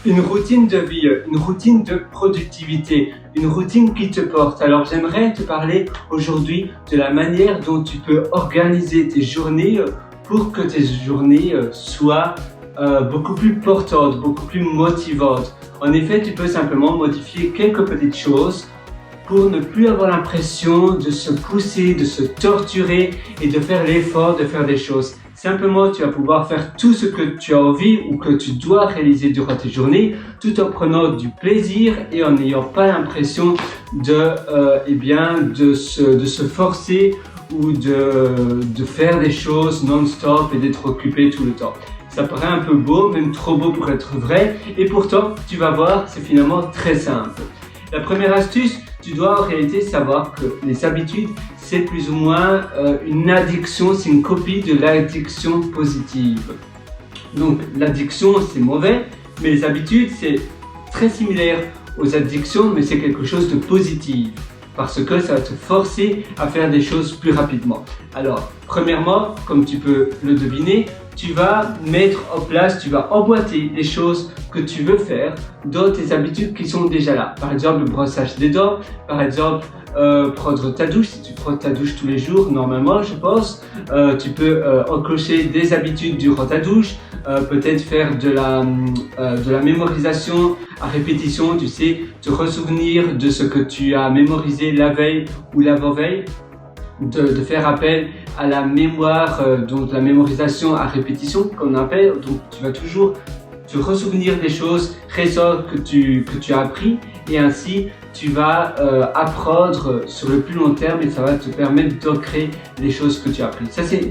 Une routine de vie, une routine de productivité, une routine qui te porte. Alors j'aimerais te parler aujourd'hui de la manière dont tu peux organiser tes journées pour que tes journées soient beaucoup plus portantes, beaucoup plus motivantes. En effet, tu peux simplement modifier quelques petites choses pour ne plus avoir l'impression de se pousser, de se torturer et de faire l'effort de faire des choses. Simplement, tu vas pouvoir faire tout ce que tu as envie ou que tu dois réaliser durant tes journées, tout en prenant du plaisir et en n'ayant pas l'impression de se forcer ou de faire des choses non-stop et d'être occupé tout le temps. Ça paraît un peu beau, même trop beau pour être vrai, et pourtant, tu vas voir, c'est finalement très simple. La première astuce, tu dois en réalité savoir que les habitudes, c'est plus ou moins une addiction, c'est une copie de l'addiction positive. Donc l'addiction, c'est mauvais, mais les habitudes, c'est très similaire aux addictions, mais c'est quelque chose de positif. Parce que ça va te forcer à faire des choses plus rapidement. Alors, premièrement, comme tu peux le deviner, tu vas mettre en place, tu vas emboîter les choses que tu veux faire dans tes habitudes qui sont déjà là. Par exemple, le brossage des dents, par exemple, prendre ta douche. Si tu prends ta douche tous les jours, normalement, je pense, tu peux enclencher des habitudes durant ta douche, peut-être faire de la mémorisation à répétition, tu sais, te ressouvenir de ce que tu as mémorisé la veille ou l'avant-veille, de faire appel à la mémoire, donc la mémorisation à répétition qu'on appelle. Donc tu vas toujours te ressouvenir des choses récentes que tu as appris, et ainsi tu vas apprendre sur le plus long terme et ça va te permettre d'ancrer les choses que tu as apprises. Ça c'est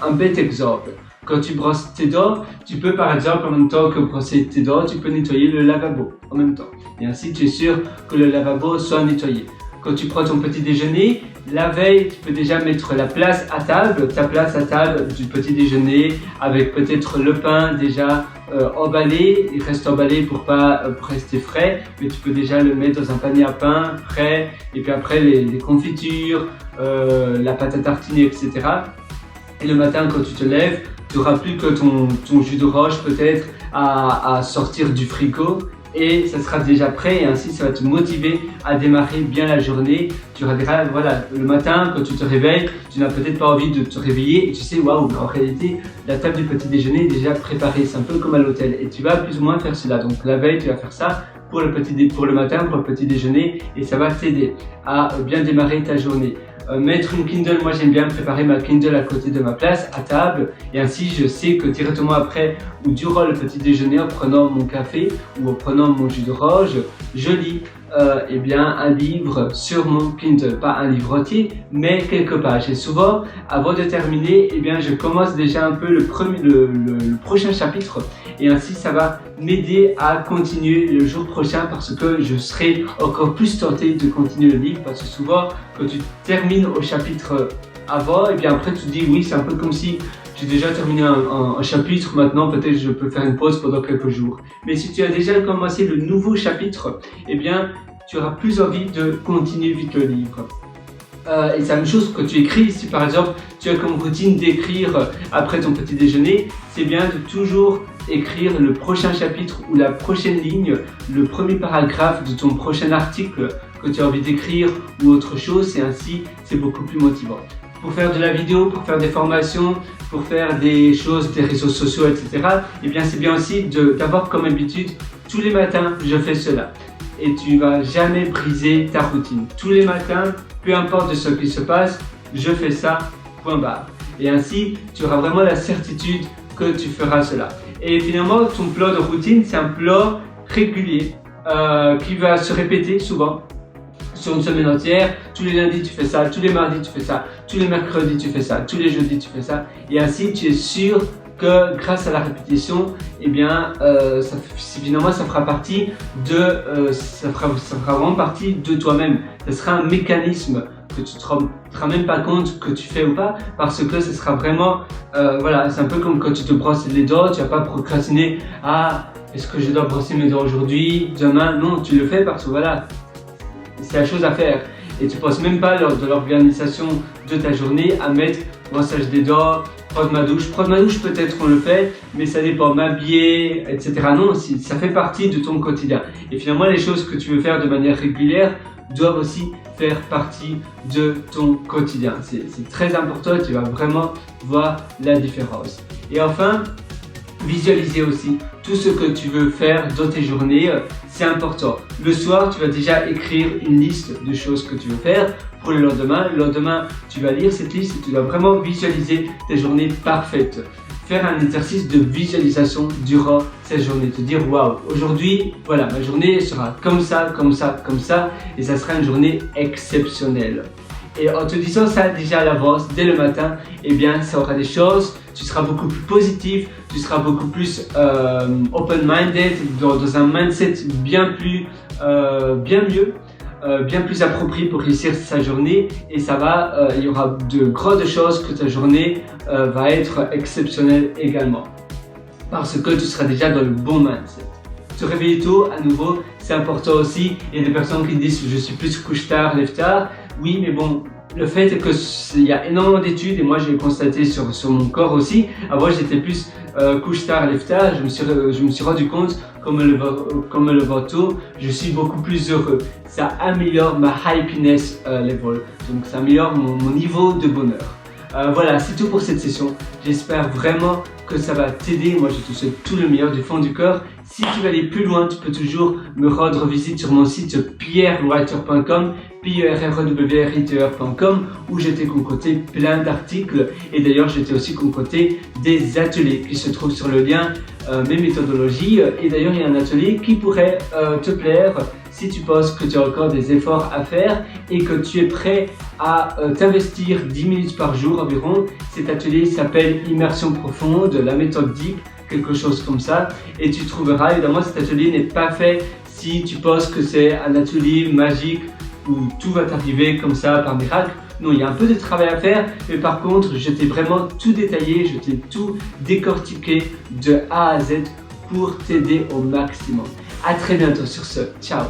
un bête exemple. Quand tu brosses tes dents, tu peux par exemple en même temps que brosser tes dents, tu peux nettoyer le lavabo en même temps. Et ainsi tu es sûr que le lavabo soit nettoyé. Quand tu prends ton petit déjeuner, la veille, tu peux déjà mettre ta place à table du petit déjeuner avec peut-être le pain déjà emballé. Il reste emballé pour rester frais, mais tu peux déjà le mettre dans un panier à pain prêt. Et puis après les confitures, la pâte à tartiner, etc. Et le matin quand tu te lèves, tu n'auras plus que ton jus d'orange peut-être à sortir du frigo. Et ça sera déjà prêt et ainsi ça va te motiver à démarrer bien la journée. Tu regarderas, voilà, le matin quand tu te réveilles, tu n'as peut-être pas envie de te réveiller et tu sais, waouh, en réalité, la table du petit déjeuner est déjà préparée. C'est un peu comme à l'hôtel et tu vas plus ou moins faire cela. Donc la veille, tu vas faire ça pour le matin, pour le petit déjeuner, et ça va t'aider à bien démarrer ta journée. Mettre une Kindle, moi j'aime bien préparer ma Kindle à côté de ma place à table, et ainsi je sais que directement après ou durant le petit déjeuner, en prenant mon café ou en prenant mon jus d'orange, je lis un livre sur mon Kindle, pas un livre entier mais quelques pages, et souvent avant de terminer je commence déjà un peu le prochain chapitre, et ainsi ça va m'aider à continuer le jour prochain parce que je serai encore plus tenté de continuer le livre, parce que souvent quand tu termines au chapitre avant, après tu te dis oui, c'est un peu comme si j'ai déjà terminé un chapitre, maintenant peut-être je peux faire une pause pendant quelques jours. Mais si tu as déjà commencé le nouveau chapitre, tu auras plus envie de continuer vite le livre. Et c'est la même chose que tu écris. Si par exemple tu as comme routine d'écrire après ton petit déjeuner, c'est bien de toujours écrire le prochain chapitre ou la prochaine ligne, le premier paragraphe de ton prochain article que tu as envie d'écrire ou autre chose, et ainsi c'est beaucoup plus motivant. Pour faire de la vidéo, pour faire des formations, pour faire des choses, des réseaux sociaux, etc. C'est bien aussi d'avoir comme habitude, tous les matins, je fais cela. Et tu vas jamais briser ta routine. Tous les matins, peu importe ce qui se passe, je fais ça, point barre. Et ainsi, tu auras vraiment la certitude que tu feras cela. Et finalement, ton plan de routine, c'est un plan régulier qui va se répéter souvent. Sur une semaine entière, tous les lundis tu fais ça, tous les mardis tu fais ça, tous les mercredis tu fais ça, tous les jeudis tu fais ça, et ainsi tu es sûr que grâce à la répétition, finalement ça fera partie ça fera vraiment partie de toi-même. Ce sera un mécanisme que tu te rendras même pas compte que tu fais ou pas, parce que ce sera vraiment, c'est un peu comme quand tu te brosses les dents, tu vas pas procrastiner, est-ce que je dois brosser mes dents aujourd'hui, demain? Non, tu le fais parce que c'est la chose à faire, et tu ne penses même pas lors de l'organisation de ta journée à mettre brossage des dents, prendre ma douche. Prendre ma douche, peut-être on le fait, mais ça dépend, m'habiller, etc. Non, ça fait partie de ton quotidien. Et finalement, les choses que tu veux faire de manière régulière doivent aussi faire partie de ton quotidien. C'est très important, tu vas vraiment voir la différence. Et enfin, visualiser aussi tout ce que tu veux faire dans tes journées, c'est important. Le soir, tu vas déjà écrire une liste de choses que tu veux faire pour le lendemain. Le lendemain, tu vas lire cette liste et tu dois vraiment visualiser tes journées parfaites. Faire un exercice de visualisation durant cette journée. Te dire, waouh, aujourd'hui, voilà, ma journée sera comme ça, comme ça, comme ça, et ça sera une journée exceptionnelle. Et en te disant ça déjà à l'avance, dès le matin, eh bien, ça aura des choses, tu seras beaucoup plus positif, tu seras beaucoup plus open-minded, dans un mindset bien mieux, bien plus approprié pour réussir sa journée. Et ça va, il y aura de grandes choses que ta journée va être exceptionnelle également. Parce que tu seras déjà dans le bon mindset. Te réveiller tôt, à nouveau, c'est important aussi. Il y a des personnes qui disent je suis plus couche tard, lève tard. Oui, mais bon, le fait est qu'il y a énormément d'études et moi j'ai constaté sur mon corps aussi. Avant j'étais plus couche tard, lève tard. Je me suis rendu compte qu'en me levant tôt, je suis beaucoup plus heureux. Ça améliore ma happiness level. Donc ça améliore mon niveau de bonheur. Voilà, c'est tout pour cette session. J'espère vraiment que ça va t'aider. Moi, je te souhaite tout le meilleur du fond du cœur. Si tu veux aller plus loin, tu peux toujours me rendre visite sur mon site pierrewriter.com, pierrewriter.com, où je t'ai concocté plein d'articles. Et d'ailleurs, je t'ai aussi concocté des ateliers qui se trouvent sur le lien, mes méthodologies. Et d'ailleurs, il y a un atelier qui pourrait te plaire si tu penses que tu as encore des efforts à faire et que tu es prêt à t'investir 10 minutes par jour environ. Cet atelier s'appelle Immersion profonde, la méthode Deep, quelque chose comme ça. Et tu trouveras, évidemment, cet atelier n'est pas fait si tu penses que c'est un atelier magique où tout va t'arriver comme ça par miracle. Non, il y a un peu de travail à faire, mais par contre, je t'ai vraiment tout détaillé, je t'ai tout décortiqué de A à Z pour t'aider au maximum. À très bientôt sur ce. Ciao!